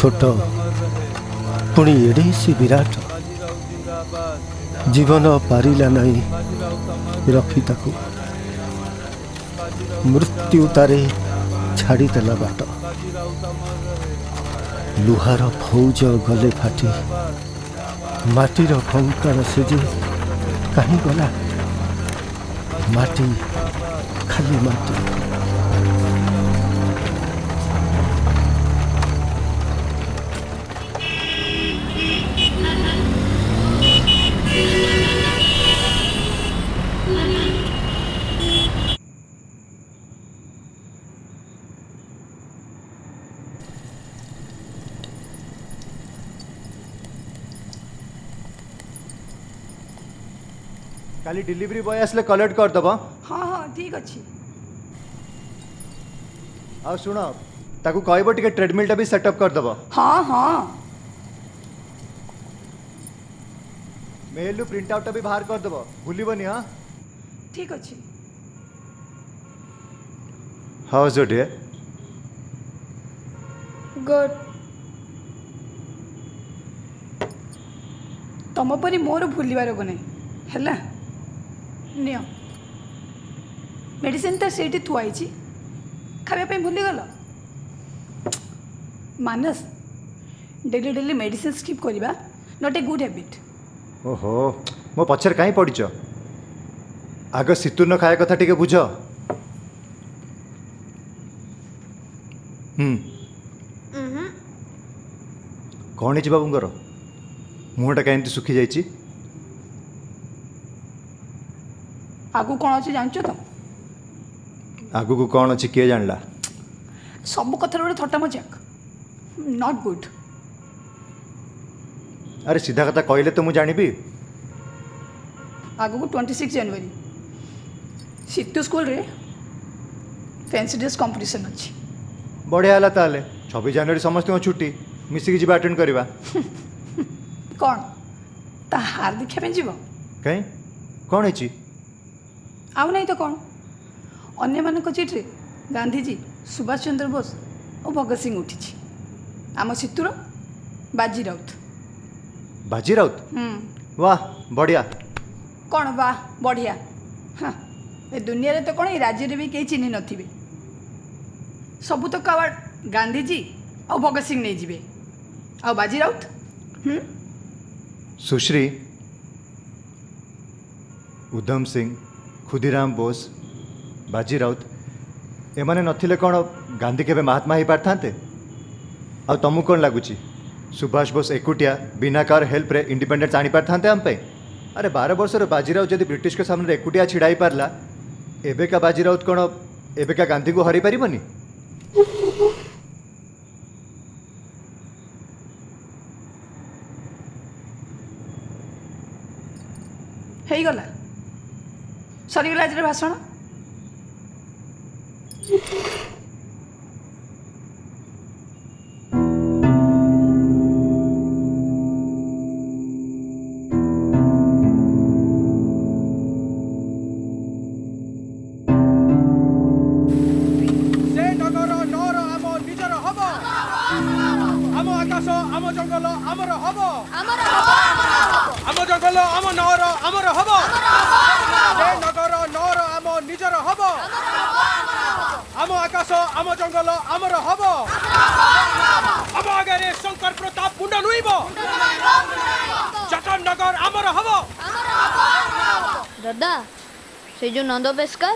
छोट पुणी एड़े से विराट जीवन पारिला नहीं रखी ताकू मृत्यु तारे छाड़ीदेला बाट लुहार फौज गले फाटी माटीर कंकाल से जे कहीं गला माटी खाली माटी। काली डिलीवरी बॉय आसले कलेक्ट कर दबा। हाँ हाँ ठीक अच्छे। आ सुन ताकू कहब टिके ट्रेडमिल टा भी सेटअप कर दबा। हाँ हाँ मेलू प्रिंट आउट टा भी बाहर कर दबा भूलिबनी। हाँ ठीक अच्छे। How is your day? Good. तुम परी मोर भूलिबार रोग नहीं है। नियो मेडिसिन तो से थुआई खावा भूलीगल। मानस डेली डेली मेडिसिन स्किप करवा नॉट ए गुड हैबिट। ओहो मो पछर कहीं पड़च आग सितुन खाया कथा टिके बुझ। कौन है बाबूंर मुहटा कहीं सुखी जाइए? आगु कौन अच्छे जानच तो? आगु को कौन अच्छी किए जानला? सब कथार गोटे थट्टा मजाक नॉट गुड। अरे सीधा कथा कहले तो मुझे जानी। आगु को 26 जनवरी सितु स्कूल रे फैंसी ड्रेस कंपटीशन अच्छी। बढ़िया है ताले 26 जनवरी समस्त छुट्टी मिसिकी जी अटेंड करवा। कौन ता हार देखा जीव कहीं कौन है? आउ नहीं तो कौन अन्य मानक चिट्रे गांधीजी सुभाष चंद्र बोस और भगत सिंह उठी आम सितुर बाजी राउत। बाजी राउत? वाह बढ़िया। कौन वाह बढ़िया? हाँ ए दुनिया रे तो कौन राज्य रे भी कहीं चिन्ह नथिबे। सबू तो कवाड़ गांधीजी और भगत सिंह नहीं जीवे और बाजी राउत। सुश्री उधम सिंह खुदीराम बोस बाजी राउत एमाने नथिले कौन गांधी केबे महात्मा ही पारथांते? आ तुमको कौन लगुच सुभाष बोस एकुटिया बिना कार हेल्प रे इंडिपेंडेंस आनी पारथांते हम पे? अरे 12 वर्ष बाजी राउत जदि ब्रिटिश के सामने एकुटिया छिड़ा ही पारला एबेका बाजी राउत कौन एबेका गांधी को हरी पारिबनी? हेई गला सरीगला आज भाषण। शंकर प्रताप मुंडा नुइब जटनगर आमर हबो। दादा से जो नंद पेस्कर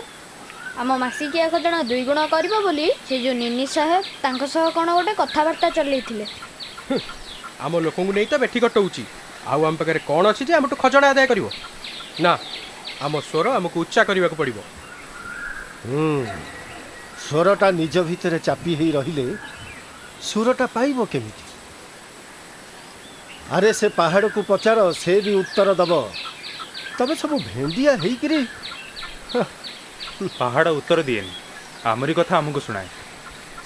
आम मासिकिया खजना 2 गुण करिबो बोली से जो निनी साहेब तांको सह कोन गोटे कथावार्ता चलैथिले। आम लोक नहीं तो बेठी कटौची आउ आम पाखे कौन अच्छी जे आम खजना आदाय करिवो ना आम स्वर आमको उच्चा करने को पड़ो। स्वरटा निज भितर चापी ही रहिले सुरटा पाइब केमिति? अरे से पहाड़ को पचार से भी उत्तर दब तबे सब भेंडिया हेकरी पहाड़ उत्तर दिएनि आमरी कथा आमको शुणाए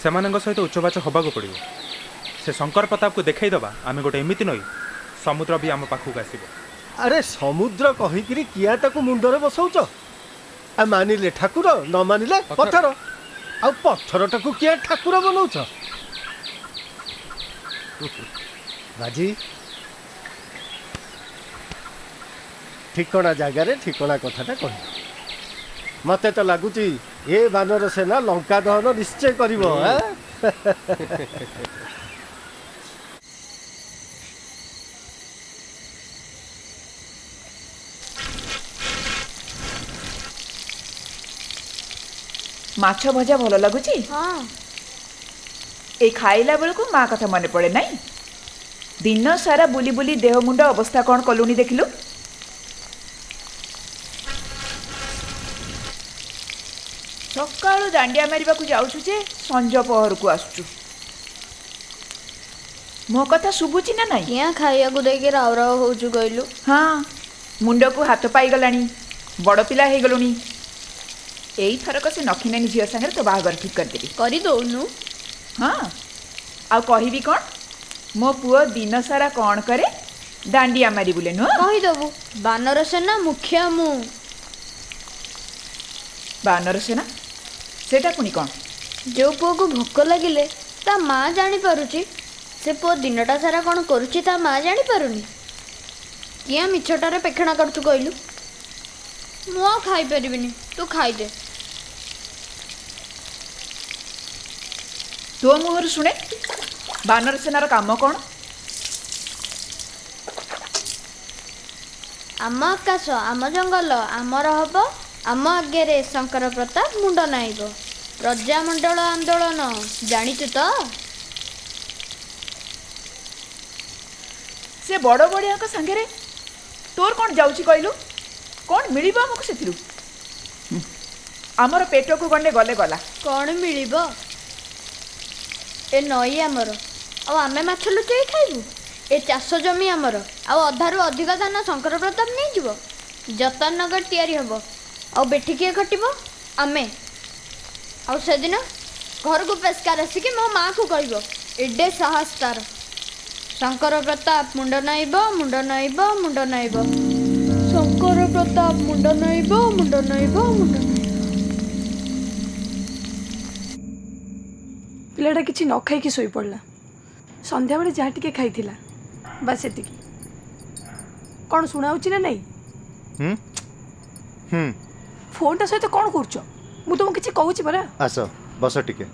से सहित उच्चवाच हवाक पड़ो। से शंकर प्रताप को देखईदबा आम गोटे एमती नई समुद्र भी आम पाखक आसब। अरे समुद्र कहीकि किया ताकू मुंडरे बसौच आ मानिले ठाकुर न मानिले पत्थर आ पत्थर टाकू किया ठाकुर बनौच। ବାଜି ଠିକଣା ଜାଗାରେ ଠିକଣା କଥାଟା କହିବ। ମତେ ତ ଲାଗୁଛି ଏ ବାନର ସେନା ଲଙ୍କା ଦହନ ନିଶ୍ଚୟ କରିବ। ମାଛ ଭଜା ଭଲ ଲାଗୁଛି? ହଁ ଏ ଖାଇଲା ବେଳକୁ ମା କଥା ମନେ ପଡ଼େ ନାହିଁ? ଦିନ ସାରା ବୁଲି ବୁଲି ଦେହ ମୁଣ୍ଡ ଅବସ୍ଥା କ'ଣ କଲୁଣି ଦେଖିଲୁ? ସକାଳୁ ଦାଣ୍ଡିଆ ମାରିବାକୁ ଯାଉଛୁ ଯେ ସଞ୍ଜ ପହରକୁ ଆସୁଛୁ। ମୋ କଥା ଶୁଭୁଛି ନା ନାହିଁ? କିଆଁ ଖାଇବାକୁ ଦେଇକି ରାଉ ରାଉ ହଉଛୁ କହିଲୁ? ହଁ, ମୁଣ୍ଡକୁ ହାତ ପାଇଗଲାଣି, ବଡ଼ ପିଲା ହେଇଗଲୁଣି। ଏଇଥରକ ସେ ନଖିନାନୀ ଝିଅ ସାଙ୍ଗରେ ତୋ ବାହାଘର ଠିକ୍ କରିଦେବି। କରିଦଉନୁ। ହଁ, ଆଉ କହିବି କ'ଣ? ମୋ ପୁଅ ଦିନ ସାରା କ'ଣ କରେ? ଦାଣ୍ଡିଆ ମାରି ବୁଲେ ନୁହଁ? କହିଦବୁ ବାନର ସେନା ମୁଖିଆ ମୁଁ। ବାନର ସେନା? ସେଟା ପୁଣି କ'ଣ? ଯେଉଁ ପୁଅକୁ ଭୋକ ଲାଗିଲେ ତା ମା ଜାଣିପାରୁଛି, ସେ ପୁଅ ଦିନଟା ସାରା କ'ଣ କରୁଛି ତା ମା ଜାଣିପାରୁନି। କିଆଁ ମିଛଟାରେ ପେକ୍ଷଣା କରୁଛୁ କହିଲୁ? ମୁଁ ଆଉ ଖାଇପାରିବିନି, ତୁ ଖାଇଦେ। ତୋ ମୁହଁରୁ ଶୁଣେ ବାନର ସେନାର କାମ କ'ଣ? ଆମ ଆକାଶ, ଆମ ଜଙ୍ଗଲ ଆମର ହବ, ଆମ ଆଗରେ ଶଙ୍କର ପ୍ରତାପ ମୁଣ୍ଡ ନାଇବ। ପ୍ରଜାମଣ୍ଡଳ ଆନ୍ଦୋଳନ ଜାଣିଛୁ ତ? ସେ ବଡ଼ ବଡ଼ିଆଙ୍କ ସାଙ୍ଗରେ ତୋର କ'ଣ ଯାଉଛି କହିଲୁ? କ'ଣ ମିଳିବ ଆମକୁ ସେଥିରୁ? ଆମର ପେଟକୁ ଗଣ୍ଡେ ଗଲେ ଗଲା। କ'ଣ ମିଳିବ? ଏ ନଈ ଆମର, ଆଉ ଆମେ ମାଛ ଲୁଚେଇ ଖାଇବୁ। ଏ ଚାଷ ଜମି ଆମର, ଆଉ ଅଧାରୁ ଅଧିକ ଧାନ ଶଙ୍କର ପ୍ରତାପ ନେଇଯିବ। ଯତନ ନଗର ତିଆରି ହେବ, ଆଉ ବେଠି କିଏ ଖଟିବ? ଆମେ। ଆଉ ସେଦିନ ଘରକୁ ପେସ୍କାର ଆସିକି ମୋ ମାଆକୁ କହିବ, ଏଡ଼େ ସାହସ ତାର। ଶଙ୍କର ପ୍ରତାପ ମୁଣ୍ଡ ନଇବ, ମୁଣ୍ଡ ନଇବ, ମୁଣ୍ଡ ନଇବ। ଶଙ୍କର ପ୍ରତାପ ମୁଣ୍ଡ ନଇବ, ମୁଣ୍ଡ ନଇବ, ମୁଣ୍ଡ ନଇବ। ପିଲାଟା କିଛି ନ ଖାଇକି ଶୋଇପଡ଼ିଲା। ସନ୍ଧ୍ୟାବେଳେ ଯାହା ଟିକେ ଖାଇଥିଲା, ବାସ୍ ସେତିକି। କ'ଣ ଶୁଣାଉଛି ନା ନାଇଁ? ଫୋନ୍ଟା ସହିତ କ'ଣ କରୁଛ? ମୁଁ ତୁମକୁ କିଛି କହୁଛି ପରା। ଆସ ବସ ଟିକେ।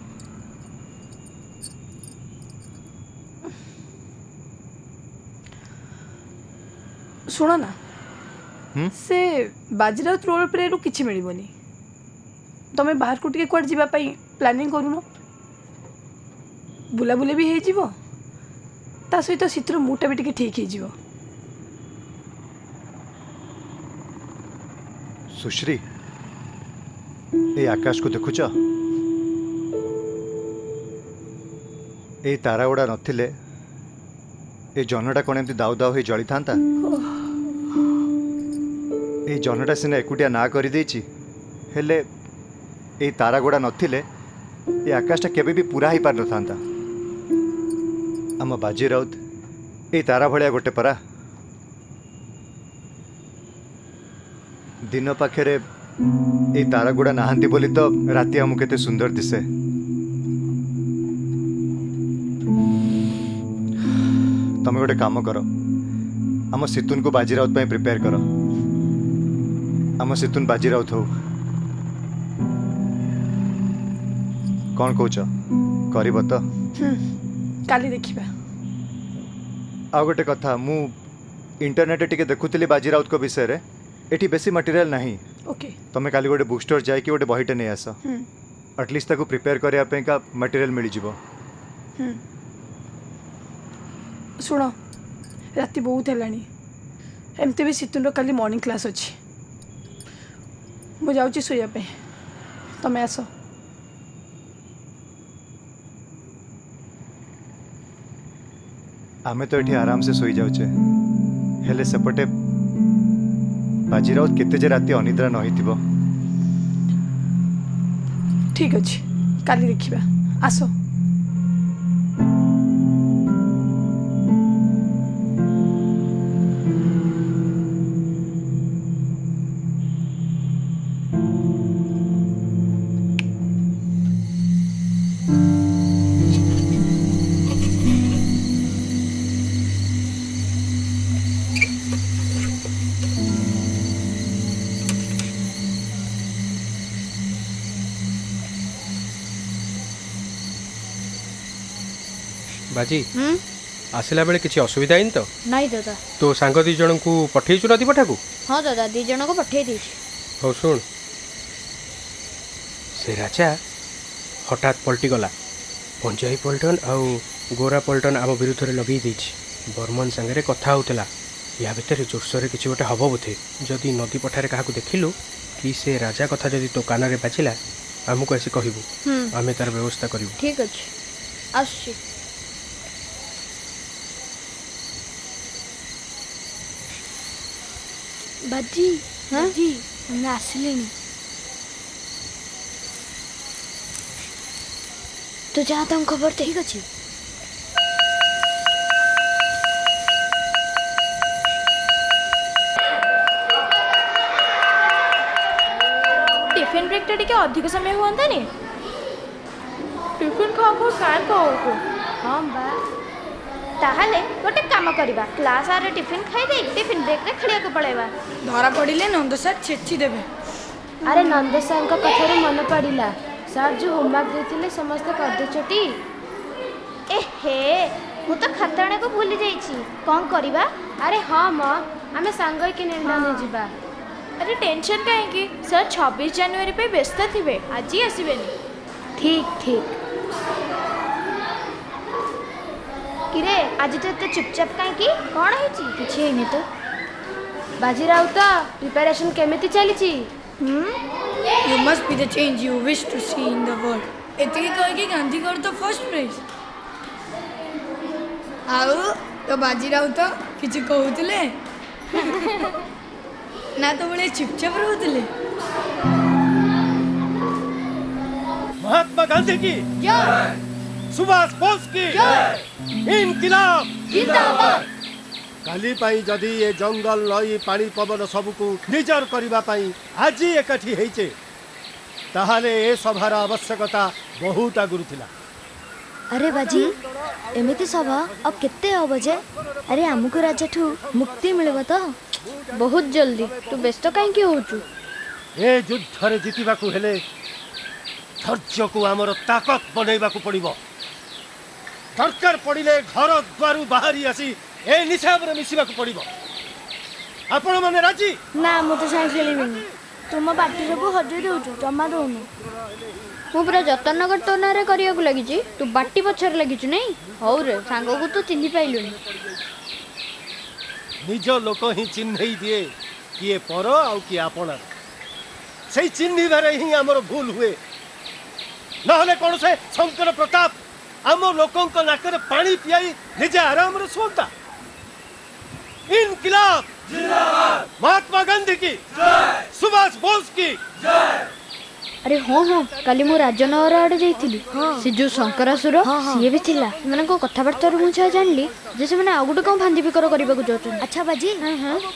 ଶୁଣ ନା, ସେ ବାଜିରାଉତ ରୋଲ୍ ପ୍ଲେରୁ କିଛି ମିଳିବନି। ତମେ ବାହାରକୁ ଟିକେ କୁଆଡ଼େ ଯିବା ପାଇଁ ପ୍ଲାନିଂ କରୁନ? ବୁଲାବୁଲି ବି ହେଇଯିବ, ତା ସହିତ ଶୀତର ମୁଟା ବି ଟିକେ ଠିକ୍ ହେଇଯିବ। ସୁଶ୍ରୀ, ଏ ଆକାଶକୁ ଦେଖୁଛ? ଏଇ ତାରା ଗୁଡ଼ା ନଥିଲେ ଏ ଜହ୍ନଟା କ'ଣ ଏମିତି ଦାଉ ଦାଉ ହେଇ ଜଳିଥାନ୍ତା? ଏଇ ଜହ୍ନଟା ସିନା ଏକୁଟିଆ ନାଁ କରିଦେଇଛି, ହେଲେ ଏଇ ତାରା ଗୁଡ଼ା ନଥିଲେ ଏ ଆକାଶଟା କେବେ ବି ପୁରା ହେଇପାରିନଥାନ୍ତା। ଆମ ବାଜି ରାଉତ ଏଇ ତାରା ଭଳିଆ ଗୋଟେ ପରା। ଦିନ ପାଖରେ ଏଇ ତାରା ଗୁଡ଼ା ନାହାନ୍ତି ବୋଲି ତ ରାତି ଆମକୁ କେତେ ସୁନ୍ଦର ଦିଶେ। ତମେ ଗୋଟେ କାମ କର, ଆମ ସିତୁନକୁ ବାଜି ରାଉତ ପାଇଁ ପ୍ରିପେୟାର କର। ଆମ ସିତୁନ ବାଜି ରାଉତ ହଉ। କ'ଣ କହୁଛ? କରିବ ତ? କାଲି ଦେଖିବା। ଆଉ ଗୋଟେ କଥା, ମୁଁ ଇଣ୍ଟରନେଟ୍ରେ ଟିକେ ଦେଖୁଥିଲି ବାଜି ରାଉତଙ୍କ ବିଷୟରେ। ଏଠି ବେଶୀ ମେଟେରିଆଲ ନାହିଁ। ଓକେ, ତମେ କାଲି ଗୋଟେ ବୁକ୍ ଷ୍ଟୋର ଯାଇକି ଗୋଟେ ବହିଟେ ନେଇ ଆସ। ଆଟଲିଷ୍ଟ ତାକୁ ପ୍ରିପେୟାର କରିବା ପାଇଁକା ମେଟେରିଆଲ ମିଳିଯିବ। ଶୁଣ, ରାତି ବହୁତ ହେଲାଣି। ଏମିତି ବି ସିତୁନର କାଲି ମର୍ଣ୍ଣିଂ କ୍ଲାସ୍ ଅଛି। ମୁଁ ଯାଉଛି ଶୋଇବା ପାଇଁ, ତମେ ଆସ। ଆମେ ତ ଏଠି ଆରାମସେ ଶୋଇଯାଉଛେ, ହେଲେ ସେପଟେ ବାଜି ରାଉତ କେତେ ଯେ ରାତି ଅନିଦ୍ରା ନ ହେଇଥିବ। ଠିକ୍ ଅଛି, କାଲି ଦେଖିବା। ଆସ। ବାଜି ହୁଁ ଆସିଲା ବେଳେ କିଛି ଅସୁବିଧା ହେଇନି ତ? ନାଇଁ ଦାଦା। ତୋ ସାଙ୍ଗ 2 ଜଣଙ୍କୁ ପଠେଇଛୁ ନଦୀ ପଠାକୁ? ହଁ ଦାଦା 2 ଜଣଙ୍କୁ ପଠେଇ ଦେଇଛି। ହଉ ଶୁଣ, ସେ ରାଜା ହଠାତ୍ ପଲଟିଗଲା। ପଞ୍ଜାବୀ ପଲ୍ଟନ ଆଉ ଗୋରା ପଲ୍ଟନ ଆମ ବିରୁଦ୍ଧରେ ଲଗେଇ ଦେଇଛି। ବର୍ମନ ସାଙ୍ଗରେ କଥା ହେଉଥିଲା। ୟା ଭିତରେ ଜୋରସୋରରେ କିଛି ଗୋଟେ ହେବ ବୋଧେ। ଯଦି ନଦୀ ପଠାରେ କାହାକୁ ଦେଖିଲୁ କି ସେ ରାଜା କଥା ଯଦି ତୋ କାନରେ ବାଜିଲା, ଆମକୁ ଆସି କହିବୁ। ଆମେ ତାର ବ୍ୟବସ୍ଥା କରିବୁ। ଠିକ୍ ଅଛି, ଆସୁଛି। ବାଜି ବାଜି ଆମେ ଆସିଲେଣି। ତୁ ଯା ତାଙ୍କ ଖବର ଦେ। ଠିକ୍ ଅଛି। टिफिन ब्रेक टा अधिक समय हुआंतानी। टिफिन खाओ खाओ काहे कहू। हाँ बा ताहले गोटे काम करवा, क्लास आरे टिफिन खाई दे टिफिन ब्रेक रे खेलिया को पळेबा। ଧରା ପଡ଼ିଲେ ନନ୍ଦ ସାର୍ ଛେଚି ଦେବେ। अरे नंद सर कथार मन पड़ा सर जो होमवर्क देते समस्ते करदेचटी। ए हे मु तो खाताणे को भूली जाईची। कौन करवा? अरे हाँ म आमे सांग के निर्णय जीवा। अरे टेंशन कहीं सर 26 जनवरी पे व्यस्त थे, आज ही आसबेनी। ठीक ठीक। किरे आज तो एते चुपचाप कहीं कौन है? किछि हेनी तो। बाजी राउत प्रिपरेशन केमिति चलीची? You must be the change you wish to see in the world. एतिकी कहिकी गांधी कर तो फर्स्ट प्राइज। आउ तो बाजी राउत किछि कहउतले ना तो बड़े चुपचाप रहउतले। महात्मा गांधी की जय, सुभाष बोस की जय, इनकिलाब जिंदाबाद। काली पाई जदि ये जंगल नई पानी पवन सबको निजर करबा पाई आज एकाठी हेचे, ताहाले ए सभार आवश्यकता बहुत आगुरु थिला। अरे बाजी एमिति सभा अब केते हब जे? अरे आमको राजा ठू मुक्ति मिलबो तो बहुत जल्दी। तू व्यस्त कहीं होचु? ए युद्ध रे जितिबा को हेले धैर्य को आमर ताकत बनैबा को पड़िबो। दरकार पड़िले घर द्वारू बाहरी आसी ए निशाब रे मिसिबा को पड़िबो। आपण माने राजी? ना मु तो साइंस खेलिबिनी। तुम पार्टी सब हजे देउछु जमा दउनु। मु पूरा जतननगर तो नारे करिया को लागी छी। तू बाटी पछर लागी छी नहीं? हौ रे सांग को तो चिन्ही पाइलुनी। निज लोक ही चिन्हई दिए किए पर आउ किए आपण। से चिन्हिबारे ही आमर भूल हुए। नहले कौन से शंकर प्रताप आम लोकों नाकरे पानी पियाई निजे आराम रे सोता। इनकिलाब जिंदाबाद। महात्मा गांधी की जय, सुभाष बोस की जय। अरे हाँ हाँ काली मु राजनगर आड़े जाइथिली। से जो शंकरासुर सीए भी थिला। सेमान को कथाबार्ता मु छा जानली जे से माने आ गुटे कोन भांजी फिकर करबा को जाउछन। अच्छा बाजी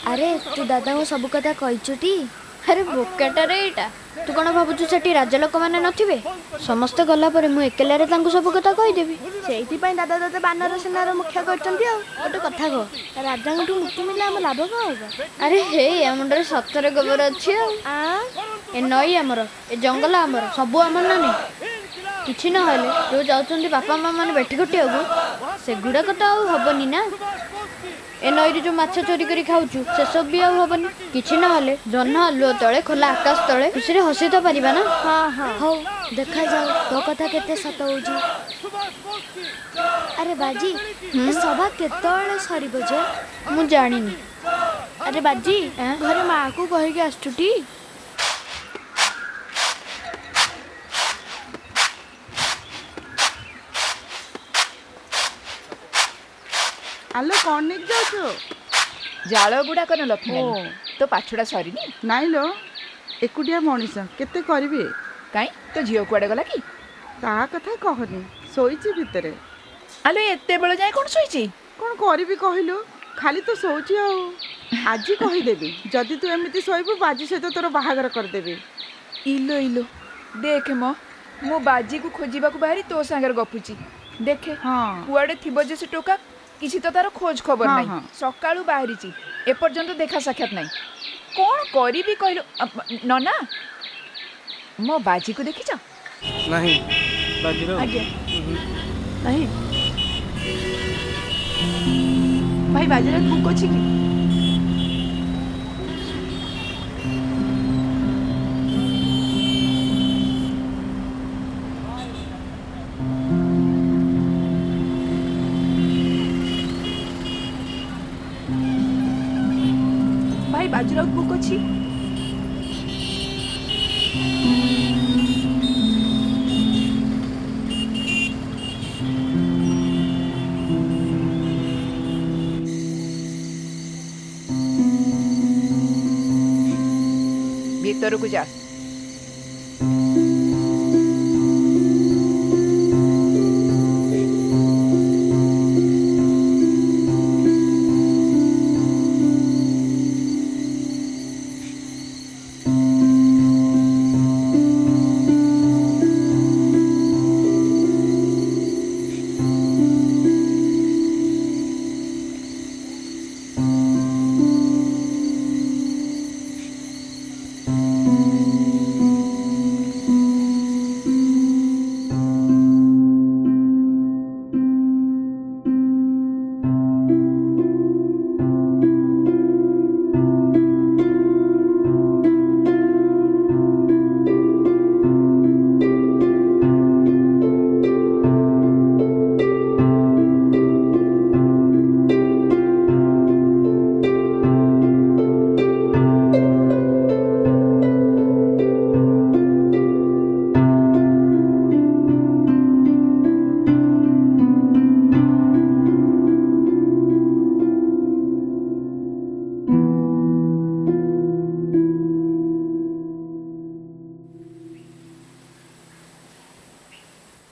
अरे तू दादा को सब कथा कहिचुटी? अरे बोकाटा रे एटा। तू कौन भावुଛୁ सेठी राजा लोक माने नथिबे? समस्त गला पर मु एकेला रे तांको सब कथा कहि देबी। सेठी पई दादा दादा बानर सेनार मुख्य करचंती। आ गोटे कथा कह राजा ठू मुक्ति मिले हम लाभ का होगा? अरे हे या मुंडरे सतरे खबर अछि। ए नई आमर ए जंगल आमर सब आमर ना नहीं किछि न हले जो जाउछंती बापा माँ माने बेठी कटिया को से गुडा कटा आ हबनी ना। ए नई रे जो माछ चोरी करी खाउछु से सब भी आ हबनी। किछि न हले जन्न आलुओ तळे खोला आकाश तळे खुशी रे हसी तो परिबा ना। हाँ हाँ हो देखा जाओ तो कथा केते सत होउजी। अरे बाजी ए सभा केतळे सरीबो जे? मु जानिनी। अरे बाजी घरे माँ को कहि के आछुटी? आलो कौन नहीं जाओ? जाल गुड़ा कन लक्ष्मी तो पाछड़ा सरी नाई लो एकुटिया मनीष केते करिवे। काई तो झियो कुआडे गला कि? ता कथा कहनी सोईची भितरे। आलो एते बेଳ जाए कोन सोईची? कौन करिवी कहिलो खाली तो सोची आ। आज कहीदेवी जदि तू एमती शोबू बाजी सहित तोर बाहागर करदेवी। इलो इलो देख मो बाजी को खोजिबा को बाहरी तो सांगर गपुची। देखे हाँ कुआडे थिबो जे से टोका किसी तो तार खोज खबर हाँ, नहीं। हाँ। सकाळू बाहरीची एपर्यंत देखा साक्षात नहीं। कौन करिबी कहलो नना मो बाजी को देखिछ? नहीं बाजीराव आज्ञा नहीं ଭାଇ ବାଜିରାଉତ ବୁକ୍ ଅଛି କି? ଭାଇ ବାଜିରାଉତ ବୁକ୍ ଅଛି? ଭିତରକୁ ଯା।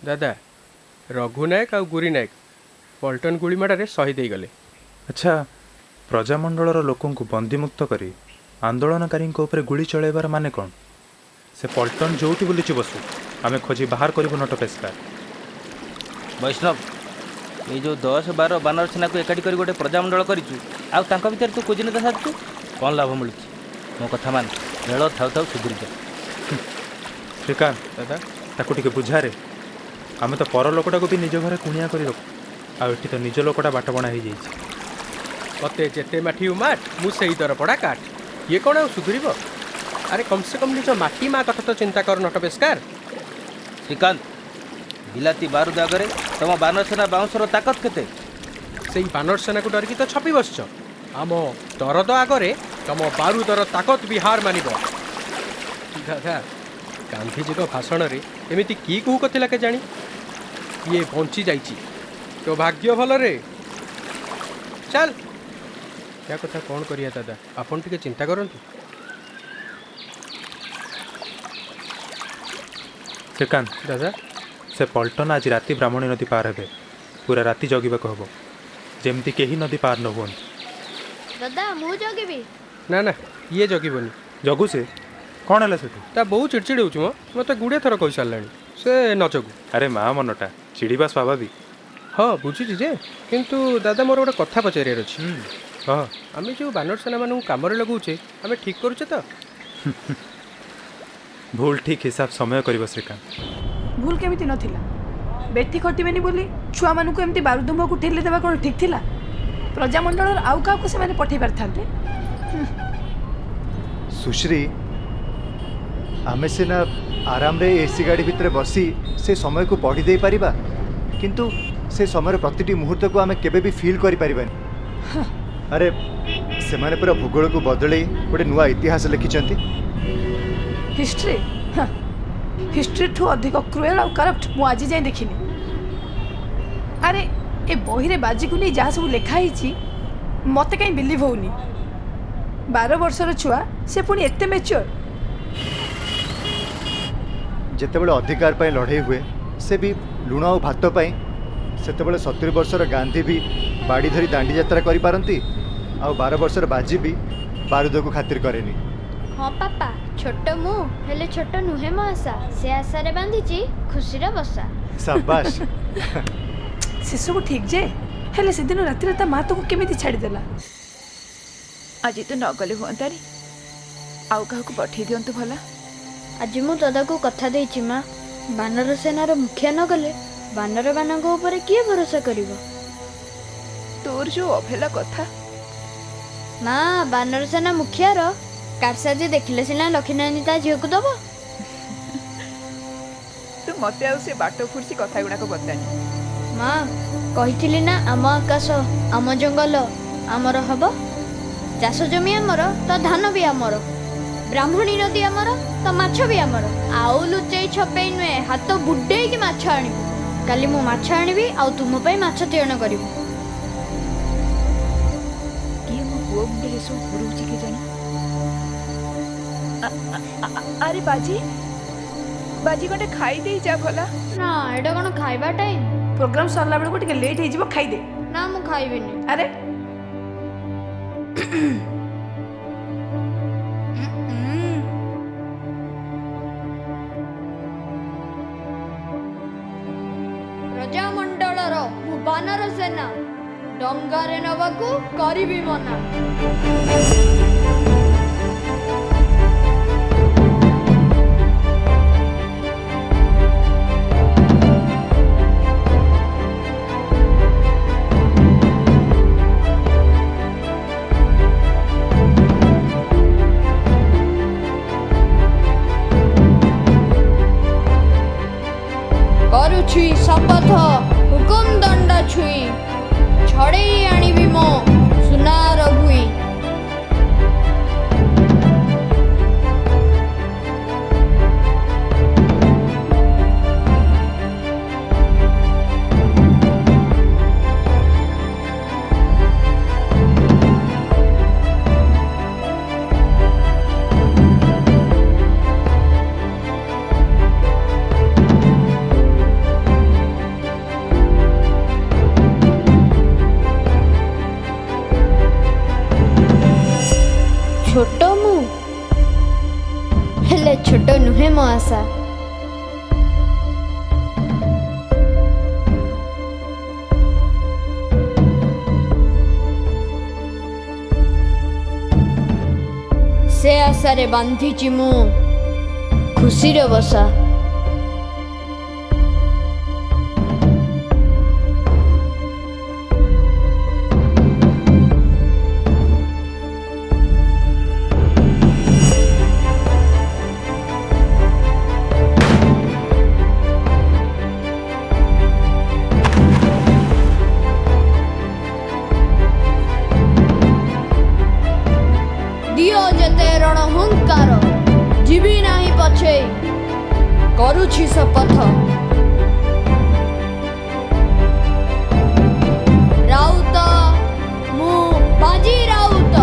दादा रघु नायक आ गुरी नायक पल्टन गुड़ीमाड़े शहीद होगले। अच्छा प्रजामंडलर लोकंकु बंदीमुक्त करी आंदोलनकारी गुली चलैबार माने कौन? से पल्टन जोटी बुलूची बसु आमे खोजी बाहर करूँ नट पेस्कार। वैष्णव ये जो 10-12 बानर सेना को एकाठी कर गोटे प्रजामंडल करूँ आउ भर तू खोजी नेता साधु कौन लाभ मिलूँ? मो कथा मान रेल थाउ थाउ सुधुरी जा। श्रीकांत दादा ताकू टिके बुझा रे आमे तो पर लोकटा को भी निज घर कुणिया कर रखु आठी तो निज लोकटा बाट बणा हो जाइए। मते जेते माटी माठ मुझे दर पड़ा काट ये कौन आ सुधुर? अरे कम से कम निज माटी माँ कथा तो चिंता कर नट पेस्कार। श्रीकांत बिलाती बारूद आगे तुम बानर सेना बाउंसर ताकत केते? से बानर सेना को डरिकी तो छपी बसच आम दरद आगे तुम बारूदर ताकत भी हार मान। दादा गांधीजी भाषण में एमती कि कहू कथिला के जानी ये बंची जाइए तो भाग्य भल रे। चल क्या कथा कौन करिया दादा आपन टिके चिंता करंतु। श्रीकांत दादा से पल्टन आज राति ब्राह्मणी नदी पार हे पूरा राति जगिबाक हम जमती कहीं नदी पार न हुआ। दादा मु जगिबी ना ना ये जगिबनी जगु से कौन है सेठू ता बहुत चिड़चिड़ हो मत गुड़े थर कही सारे से न जगु। अरे माँ मनटा चिड़वा स्वाभाविक। हाँ बुझुची जे किंतु दादा मोर गोटे कथा पचार अच्छी। हाँ आम जो बानर सेना मानू कम लगौचे आम ठीक करुचे तो भूल ठीक हिसाब समय कर श्रीकांत। भूल केमिति नथिला बेठी खटिबेनी बोली छुआ मानू एमती बारूदम्भ को ठेली देवा कौन ठीक थिला? प्रजामंडल आउ क्या से मैंने पठे पार था। सुश्री आमे सिना आराम रे एसी गाड़ी भितर बसी से समय को पढ़ी दे पारिबा किंतु से समय प्रतिटी मुहूर्त को आमे केबे भी फील करि पारिबानी। अरे से माने पूरा भूगोल को बदले गोटे नुआ इतिहास लिखिचंती। हिस्ट्री हिस्ट्री ठू अधिक क्रूएल और करप्ट मु आज जाए देखिनी। अरे ए बही रे बाजी को नहीं जहाँ सब लिखाई मत कहीं बिलीव होनी। 12 वर्षर छुआ से पुणी एते मैच्योर। जेतेबेले अधिकार पाई लड़ाई हुए से भी लुण और भात पाई सेतेबेले 70 वर्षर गांधी भी बाड़ी धरी दांडी यात्रा करि पारंती आ 12 वर्षर बाजी भी बारूद को खातिर करेनी। हाँ पापा छोट मु हेले छोट नुहे मो आशा से आशा रे बांधीची खुशी रे बसा। शाबाश से सब ठीक जे हेले से दिन राति ता माँ तो को केमिति छाड़ी देला। आज तो न गले हुआ आउ क्या पठे दिंतु भला। आज मु दादा को कथा देछि माँ बानर सेनार मुखिया न गले बानर मानक ऊपर किए भरोसा करिवो। तोर जो अभेला कथा ମା ବାନର ସେନା ମୁଖିଆର କାରସାଜି ଦେଖିଲେ ସିନା ଲକ୍ଷ୍ମୀନାରାୟଣ ତା ଝିଅକୁ ଦବ। तू मते आउ से बाट फुर्सी कथा गुड़ाक बतानी। ମା କହିଥିଲି ନା ଆମ ଆକାଶ ଆମ ଜଙ୍ଗଲ ଆମର ହବ, ଚାଷ ଜମି ଆମର ତ ଧାନ ବି ଆମର, ବ୍ରାହ୍ମଣୀ ନଦୀ ଆମର ତ ମାଛ ବି ଆମର। ଆଉ ଲୁଚେଇ ଛପେଇ ନୁହେଁ, ହାତ ବୁଡେଇକି ମାଛ ଆଣିବୁ। କାଲି ମୁଁ ମାଛ ଆଣିବି ଆଉ ତୁମ ପାଇଁ ମାଛ ତିଆଣ କରିବୁ। किए मो पुओ मुंडे सब पुरुची के जानी। अरे बाजी बाजी गोटे खाई दे जा भला। ନା ଏଇଟା କ'ଣ ଖାଇବା ଟାଇମ୍? ପ୍ରୋଗ୍ରାମ ସରିଲା ବେଳକୁ ଟିକେ ଲେଟ୍ ହେଇଯିବ, ଖାଇଦେ। ନା ମୁଁ ଖାଇବିନି। ଆରେ ପ୍ରଜାମଣ୍ଡଳର ମୁଁ ବାନର ସେନା, ଡଙ୍ଗାରେ ନେବାକୁ କରିବି ମନା। କରୁଛି ଶପଥ ହୁକୁମ ଦଣ୍ଡ ଛୁଇଁ, ଛଡ଼େଇ ଆଣିବି ମୋ ସୁନାର ଭୁଇଁ। ଛୋଟ ମୁଁ ହେଲେ ଛୋଟ ନୁହେଁ ମୋ ଆଶା। ସେ ଆଶାରେ ବାନ୍ଧିଛି ମୁଁ ଖୁସିର ବସା। ଦିଅ ଯେତେ ରଣ ହୁଙ୍କାର, ଯିବି ନାହିଁ ପଛେଇ, କରୁଛି ଶପଥ। ରାଉତ ମୁଁ ବାଜି ରାଉତ।